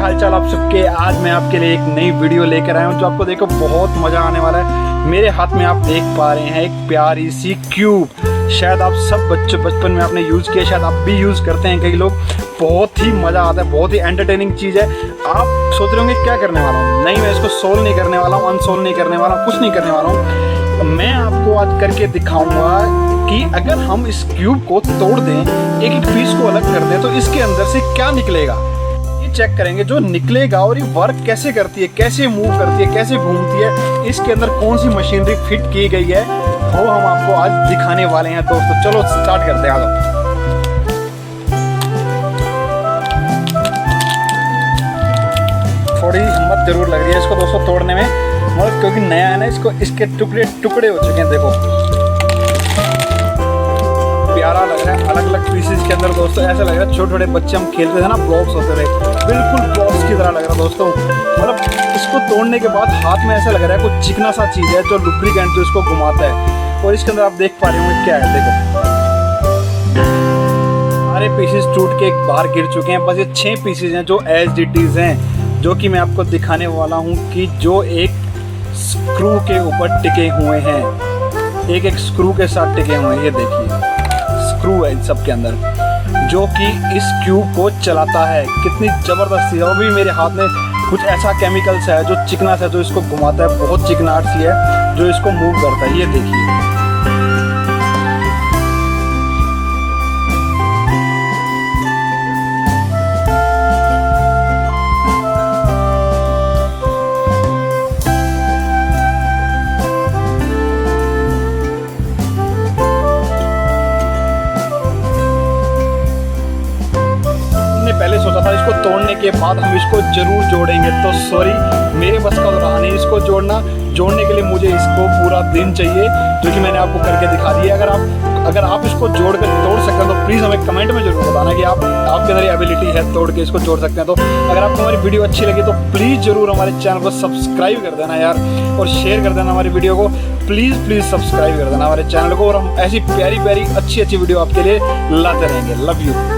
हालचाल आप सबके। आज मैं आपके लिए एक नई वीडियो लेकर आया हूँ जो आपको देखो बहुत मज़ा आने वाला है। मेरे हाथ में आप देख पा रहे हैं एक प्यारी सी क्यूब। शायद आप सब बच्चे बचपन में आपने यूज़ किया, शायद आप भी यूज़ करते हैं कई लोग। बहुत ही मज़ा आता है, बहुत ही एंटरटेनिंग चीज़ है। आप सोच रहे होंगे क्या करने वाला हूँ। नहीं, मैं इसको सोल्व नहीं करने वाला हूँ, अनसोल्व नहीं करने वाला हूँ, कुछ नहीं करने वाला हूँ। मैं आपको आज करके दिखाऊँगा कि अगर हम इस क्यूब को तोड़ दें, एक एक पीस को अलग कर दें, तो इसके अंदर से क्या निकलेगा ये चेक करेंगे। जो निकलेगा और ये वर्क कैसे करती है, कैसे मूव करती है, कैसे घूमती है, इसके अंदर कौन सी मशीनरी फिट की गई है, वो हम आपको आज दिखाने वाले हैं दोस्तों। चलो स्टार्ट करते हैं। आ जाओ। थोड़ी हिम्मत जरूर लग रही है इसको दोस्तों तोड़ने में, मतलब क्योंकि नया है ना, इसको इसके टुकड़े टुकड़े हो चुके हैं। देखो प्यारा लग रहा है, अलग अलग पीसेस के अंदर दोस्तों। ऐसा लग रहा है छोटे छोटे बच्चे हम खेलते थे ना, ब्लॉक्स होते थे, बिल्कुल ब्लॉक्स की तरह लग रहा है दोस्तों। मतलब इसको तोड़ने के बाद हाथ में ऐसा लग रहा है कुछ चिकना सा चीज़ है जो लुब्रिकेंट जो इसको घुमाता है। और इसके अंदर आप देख पा रहे होंगे क्या है। देखो सारे पीसेस टूट के बाहर गिर चुके हैं। बस ये 6 पीसेस हैं जो एज इट इज हैं, जो कि मैं आपको दिखाने वाला हूँ कि जो एक स्क्रू के ऊपर टिके हुए हैं, एक एक स्क्रू के साथ टिके हुए हैं। ये देखिए स्क्रू है इन सब के अंदर, जो कि इस क्यूब को चलाता है। कितनी ज़बरदस्त है। और भी मेरे हाथ में कुछ ऐसा केमिकल्स है जो चिकना सा, जो इसको घुमाता है। बहुत चिकनाहट सी है जो इसको मूव करता है। ये देखिए पहले सोचा था इसको तोड़ने के बाद हम इसको जरूर जोड़ेंगे, तो सॉरी मेरे बस का रहा नहीं इसको जोड़ने के लिए मुझे इसको पूरा दिन चाहिए, जो कि मैंने आपको करके दिखा दिया। अगर आप इसको जोड़ कर तोड़ सकते हैं तो प्लीज़ हमें कमेंट में जरूर बताना कि आपके अंदर ये एबिलिटी है तोड़ के इसको जोड़ सकते हैं। तो अगर आपको हमारी वीडियो अच्छी लगी तो प्लीज़ ज़रूर हमारे चैनल को सब्सक्राइब कर देना यार, और शेयर कर देना हमारी वीडियो को। प्लीज़ सब्सक्राइब कर देना हमारे चैनल को, और हम ऐसी प्यारी प्यारी अच्छी वीडियो आपके लिए लाते रहेंगे। Love you.